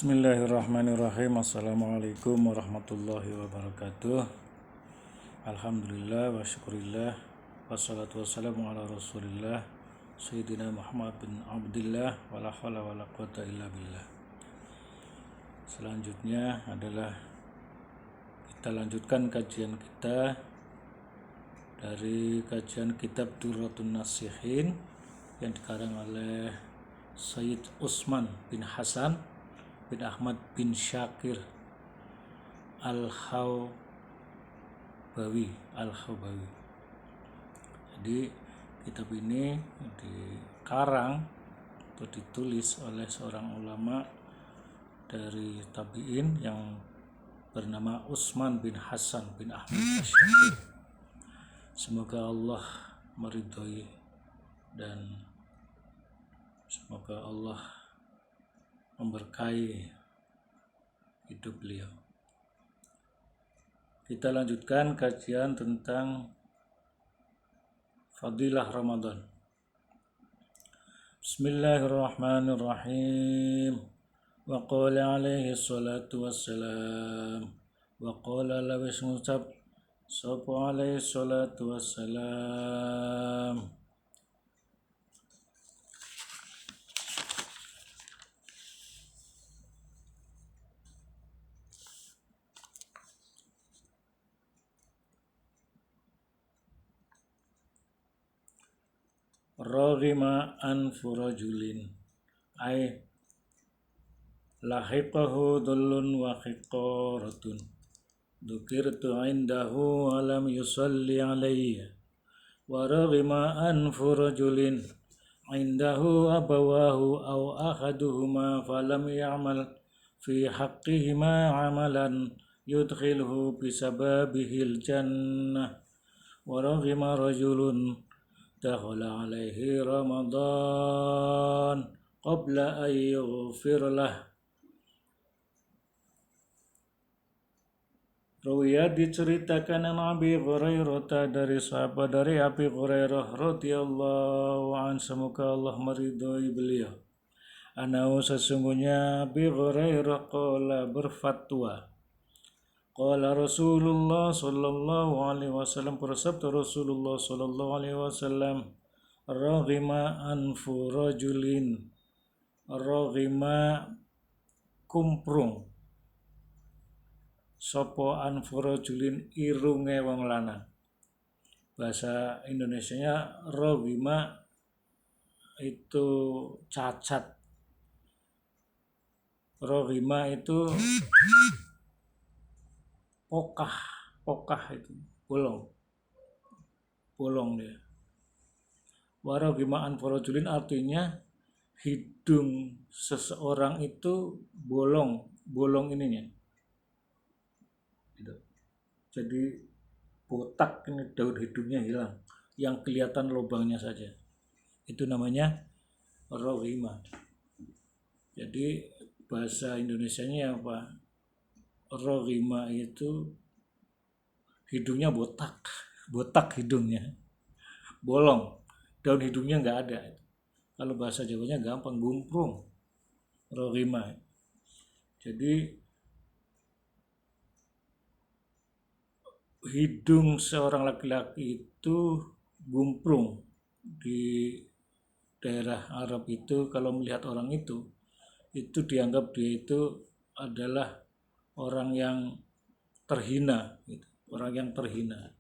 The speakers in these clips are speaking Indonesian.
Bismillahirrahmanirrahim. Assalamualaikum warahmatullahi wabarakatuh. Alhamdulillah wa syukurillah. Wassalatu wassalamu ala rasulillah Sayyidina Muhammad bin Abdillah. Wala hawla wala quwata illa billah. Selanjutnya adalah kita lanjutkan kajian kita dari kajian kitab Durratun Nasihin yang dikarang oleh Sayyid Utsman bin Hasan bin Ahmad bin Syakir Al-Hawbawi. Jadi kitab ini dikarang atau ditulis oleh seorang ulama dari tabi'in yang bernama Utsman bin Hasan bin Ahmad Syakir. Semoga Allah meridhoi dan semoga Allah memberkahi hidup beliau. Kita lanjutkan kajian tentang Fadilah Ramadan. Bismillahirrahmanirrahim. Wa qala alaihi salatu wassalam. Wa qala lawis ngucap sapa alaihi salatu wassalam. Raghima anfu rajulin ay lahiqahu dhullun wa khiqaratun dzukirtu indahu wa lam yusalli alayya wa raghima anfu rajulin indahu abawahu aw ahaduhuma falam ya'mal fi haqqihima amalan yudkhilhu bisababihil jannah wa raghima rajulun dakhala alaihi Ramadan qabla an yughfir lah. Ruwiyah diceritakan Abi Hurairah dari sahabat dari Abi Hurairah radhiyallahu an, semoga Allah meridhoi beliau. Anau sesungguhnya Abi Hurairah qala berfatwa. Qala Rasulullah sallallahu alaihi wasallam, bersabda Rasulullah sallallahu alaihi wasallam, raghima anfu rajulin, raghima kumprung sapa anfu rajulin irunge wong lanang. Bahasa Indonesianya raghima itu cacat. Raghima itu pokah itu bolong dia. Waraghima anfu rajulin artinya hidung seseorang itu bolong ininya gitu. Jadi botak, ini daun hidungnya hilang, yang kelihatan lubangnya saja, itu namanya raghima. Jadi bahasa Indonesianya apa? Raghima itu hidungnya botak hidungnya, bolong, daun hidungnya nggak ada. Kalau bahasa Jawanya gampang, gumprung, raghima. Jadi hidung seorang laki-laki itu gumprung. Di daerah Arab itu kalau melihat orang itu dianggap dia itu adalah orang yang terhina, gitu. Orang yang terhina,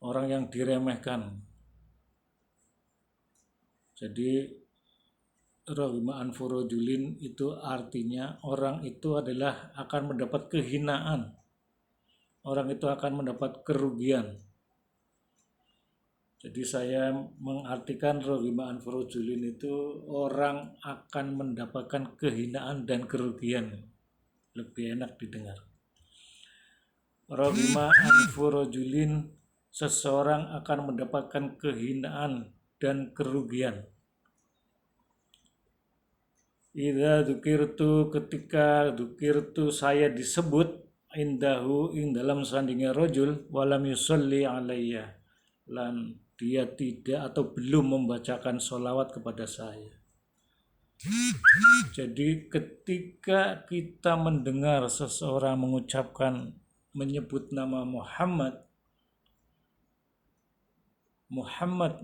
orang yang diremehkan. Jadi raghima anfu rajulin itu artinya orang itu adalah akan mendapat kehinaan, orang itu akan mendapat kerugian. Jadi saya mengartikan raghima anfu rajulin itu orang akan mendapatkan kehinaan dan kerugian. Lebih enak didengar. Raghima anfu rajulin, seseorang akan mendapatkan kehinaan dan kerugian. Idza dzukirtu, ketika dzukirtu saya disebut, indahu ing dalam sandingnya rajul, walam yusalli alayya, lan dia tidak atau belum membacakan sholawat kepada saya. Jadi ketika kita mendengar seseorang menyebut nama Muhammad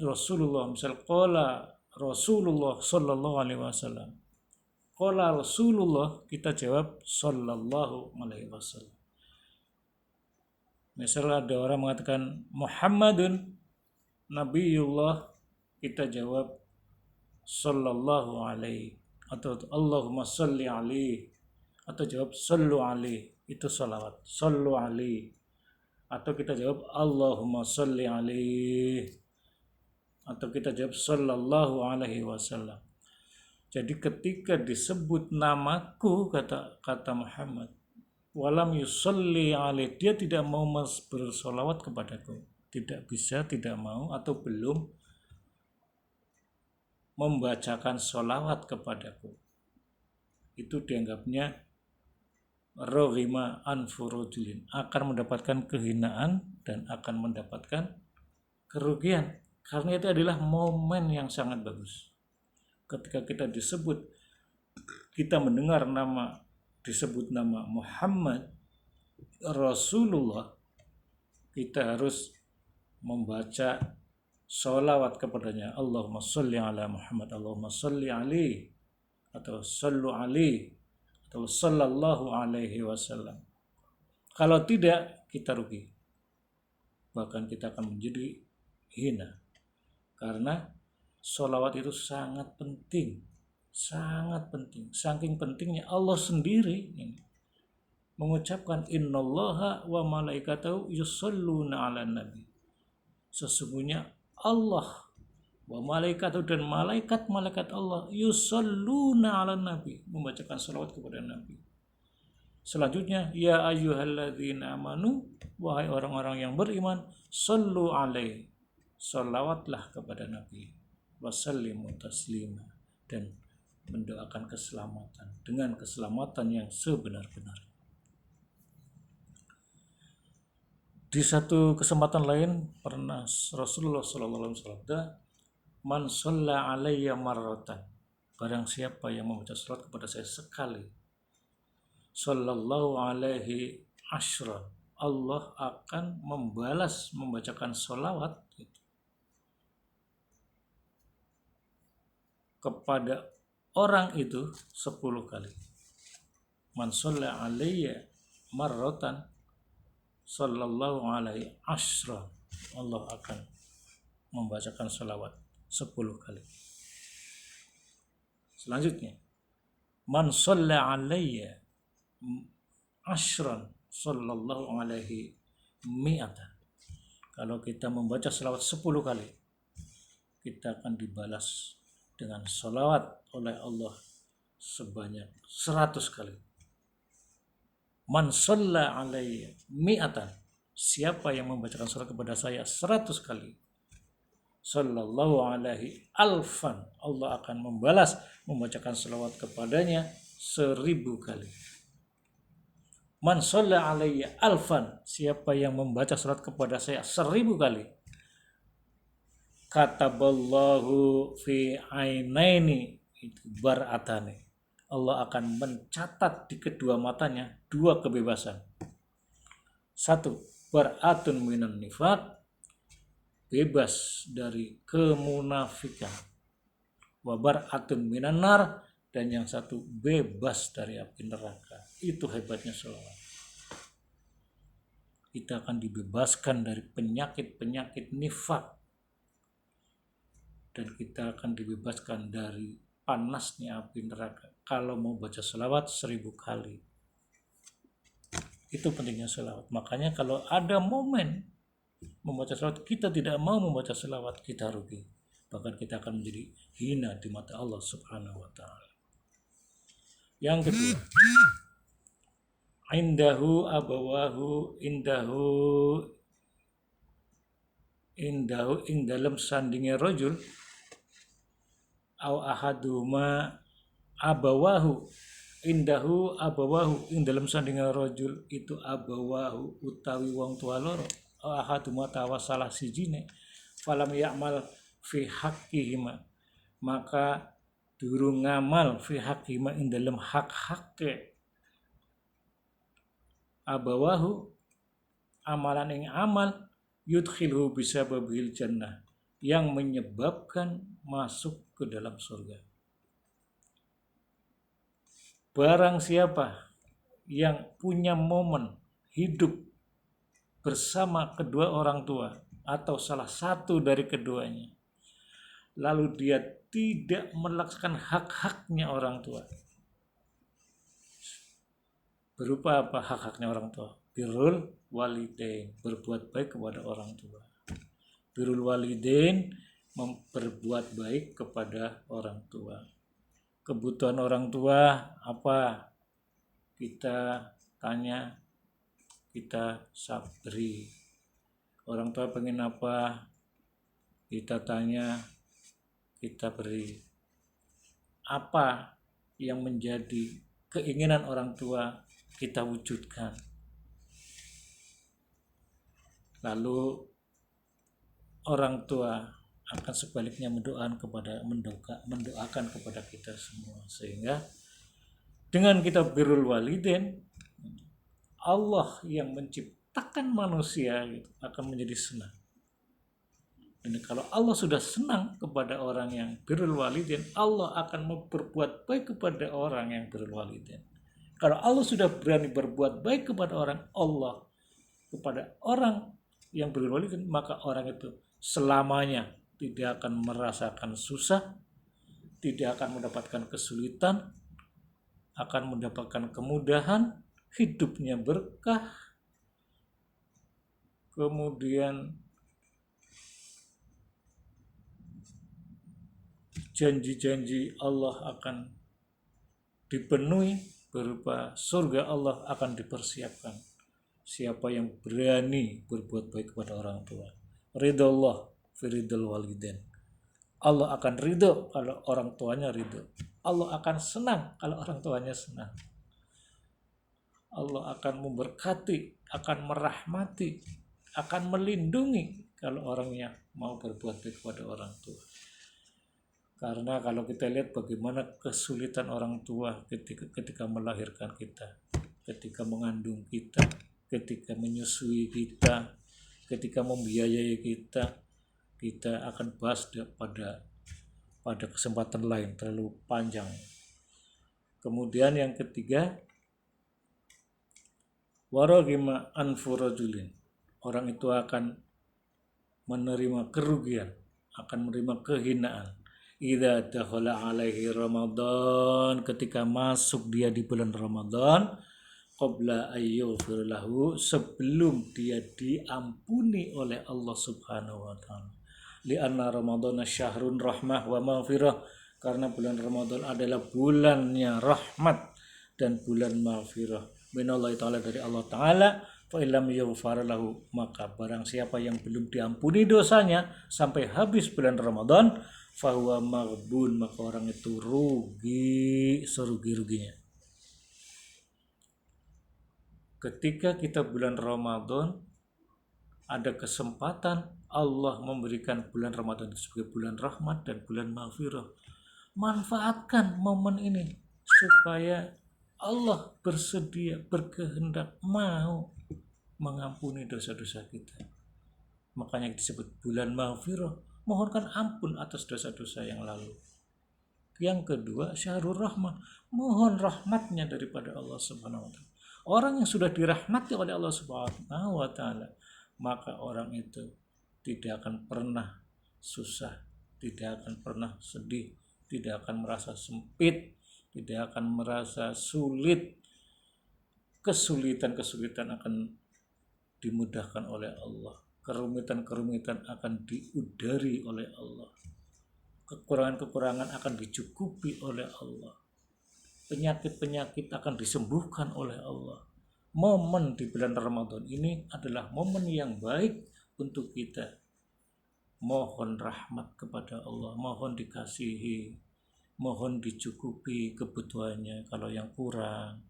Rasulullah, misal qala Rasulullah sallallahu alaihi wasallam. Qala Rasulullah, kita jawab sallallahu alaihi wasallam. Misal ada orang mengatakan Muhammadun Nabiullah, kita jawab sallallahu alaihi, atau Allahumma salli alaihi, atau jawab sallu alaihi, itu salawat, sallu alaihi, atau kita jawab Allahumma salli alaihi, atau kita jawab sallallahu alaihi wasallam. Jadi ketika disebut namaku, kata Muhammad, walam yusalli alaihi, dia tidak mau bersolawat kepadaku, tidak bisa, tidak mau, atau belum membacakan solawat kepadaku, itu dianggapnya roghima anfurujulin, akan mendapatkan kehinaan dan akan mendapatkan kerugian. Karena itu adalah momen yang sangat bagus. Ketika kita mendengar disebut nama Muhammad Rasulullah, kita harus membaca sholawat kepadanya. Allahumma sholli ala Muhammad, Allahumma sholli alaihi, atau sallu alaihi, atau sallallahu alaihi wasallam. Kalau tidak, kita rugi. Bahkan kita akan menjadi hina. Karena sholawat itu sangat penting. Sangat penting. Saking pentingnya Allah sendiri mengucapkan innallaha wa malaikatahu yusholluna ala nabi. Sesungguhnya Allah wa malaikatahu, dan malaikat-malaikat Allah yusholluna ala nabi, membacakan sholawat kepada Nabi. Selanjutnya, ya ayyuhalladzina amanu, wahai orang-orang yang beriman, sallu alaihi, sholawatlah kepada Nabi, wasallimu taslima, dan mendoakan keselamatan dengan keselamatan yang sebenar-benarnya. Di satu kesempatan lain pernah Rasulullah SAW, man shalla alayya marratan, barang siapa yang membaca salat kepada saya sekali, sallallahu alaihi asyra, Allah akan membacakan sholawat kepada orang itu 10 kali. Man shalla alayya marratan sallallahu alaihi asyra, Allah akan membacakan sholawat 10 kali. Selanjutnya, man shalla alayya asyran sallallahu alaihi mi'atan, kalau kita membaca sholawat 10 kali, kita akan dibalas dengan sholawat oleh Allah sebanyak 100 kali. Man shalla alayya mi'atan, siapa yang membacakan salat kepada saya 100 kali, sallallahu alaihi alfan, Allah akan membacakan salawat kepadanya 1000 kali. Man shalla alayya alfan, siapa yang membaca salat kepada saya 1000 kali, kataballahu fi ainaini bar'atani, Allah akan mencatat di kedua matanya 2 kebebasan. 1, bar'atun minan nifaq, bebas dari kemunafikan. Wa bar'atun minan nar, dan yang satu bebas dari api neraka. Itu hebatnya sholawat. Kita akan dibebaskan dari penyakit-penyakit nifaq, dan kita akan dibebaskan dari panasnya api neraka kalau mau baca sholawat 1000 kali. Itu pentingnya sholawat. Makanya kalau ada momen membaca sholawat, kita tidak mau membaca sholawat, kita rugi. Bahkan kita akan menjadi hina di mata Allah Subhanahu wa ta'ala. Yang kedua, indahu abawahu, indahu ing dalam sandingnya rajul, au ahaduma abawahu, indahu abawahu, ing dalam sandingan rajul itu abawahu utawi wong tua loro, au ahaduma tawa salah sijine, falam ya'mal fi haqqihima, maka durung ngamal fi haqqima ing dalem hak-hakke abawahu amalan ing amal yudkhilhu bisababil jannah yang menyebabkan masuk ke dalam surga. Barang siapa yang punya momen hidup bersama kedua orang tua atau salah satu dari keduanya, lalu dia tidak melaksanakan hak-haknya orang tua. Berupa apa hak-haknya orang tua? Birrul walidain, berbuat baik kepada orang tua. Birrul walidain, berbuat baik kepada orang tua. Kebutuhan orang tua apa? Kita tanya, kita sabri. Orang tua pengen apa? Kita tanya, kita beri. Apa yang menjadi keinginan orang tua kita wujudkan. Lalu orang tua akan sebaliknya mendoakan kepada kita semua, sehingga dengan kita birrul walidain, Allah yang menciptakan manusia akan menjadi senang. Dan kalau Allah sudah senang kepada orang yang birrul walidain, Allah akan berbuat baik kepada orang yang birrul walidain. Kalau Allah sudah berani berbuat baik kepada orang yang birrul walidain, maka orang itu selamanya tidak akan merasakan susah, tidak akan mendapatkan kesulitan, akan mendapatkan kemudahan, hidupnya berkah, kemudian janji-janji Allah akan dipenuhi, berupa surga Allah akan dipersiapkan. Siapa yang berani berbuat baik kepada orang tua, ridho Allah firidul walidain. Allah akan ridho kalau orang tuanya ridho. Allah akan senang kalau orang tuanya senang. Allah akan memberkati, akan merahmati, akan melindungi kalau orangnya mau berbuat baik kepada orang tua. Karena kalau kita lihat bagaimana kesulitan orang tua ketika melahirkan kita, ketika mengandung kita, ketika menyusui kita, ketika membiayai kita, kita akan bahas pada kesempatan lain, terlalu panjang. Kemudian yang ketiga, waragima anfu rajulin, orang itu akan menerima kerugian, akan menerima kehinaan. Idza dakhala alaihi Ramadan, ketika masuk dia di bulan Ramadan, qabla ayyufir lahu, sebelum dia diampuni oleh Allah Subhanahu wa taala. Li'anna Ramadhana syahrun rahmah wa maghfirah, karena bulan Ramadan adalah bulannya rahmat dan bulan maghfirah minallahi taala, dari Allah taala. Fa illam yughfar lahu, maka barang siapa yang belum diampuni dosanya sampai habis bulan Ramadan, fahuwa maghbun, maka orang itu rugi serugi-ruginya. Ketika kita bulan Ramadan, ada kesempatan Allah memberikan bulan Ramadan sebagai bulan rahmat dan bulan maghfirah. Manfaatkan momen ini supaya Allah bersedia, berkehendak, mau mengampuni dosa-dosa kita. Makanya disebut bulan maghfirah, mohonkan ampun atas dosa-dosa yang lalu. Yang kedua, syahrul rahmah, mohon rahmatnya daripada Allah Subhanahu wa taala. Orang yang sudah dirahmati oleh Allah Subhanahu wa taala, maka orang itu tidak akan pernah susah, tidak akan pernah sedih, tidak akan merasa sempit, tidak akan merasa sulit. Kesulitan-kesulitan akan dimudahkan oleh Allah. Kerumitan-kerumitan akan diudari oleh Allah. Kekurangan-kekurangan akan dicukupi oleh Allah. Penyakit-penyakit akan disembuhkan oleh Allah. Momen di bulan Ramadan ini adalah momen yang baik untuk kita. Mohon rahmat kepada Allah, mohon dikasihi, mohon dicukupi kebutuhannya kalau yang kurang.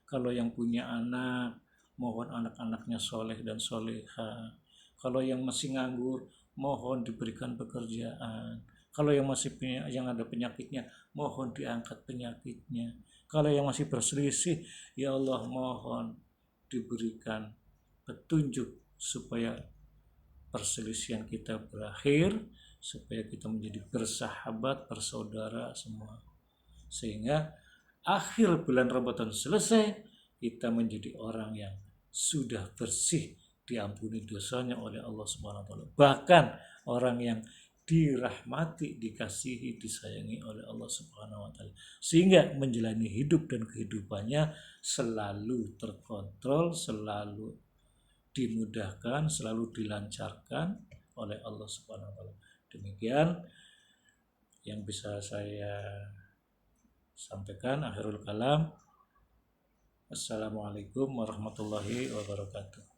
Kalau yang punya anak, mohon anak-anaknya soleh dan soleha. Kalau yang masih nganggur, mohon diberikan pekerjaan. Kalau yang masih yang ada penyakitnya, mohon diangkat penyakitnya. Kalau yang masih berselisih, ya Allah mohon diberikan petunjuk supaya perselisihan kita berakhir, supaya kita menjadi bersahabat, bersaudara semua. Sehingga akhir bulan Ramadan selesai, kita menjadi orang yang sudah bersih, diampuni dosanya oleh Allah Subhanahu wa taala. Bahkan orang yang dirahmati, dikasihi, disayangi oleh Allah Subhanahu wa taala. Sehingga menjalani hidup dan kehidupannya selalu terkontrol, selalu dimudahkan, selalu dilancarkan oleh Allah Subhanahu wa taala. Demikian yang bisa saya sampaikan. Akhirul kalam. Assalamualaikum warahmatullahi wabarakatuh.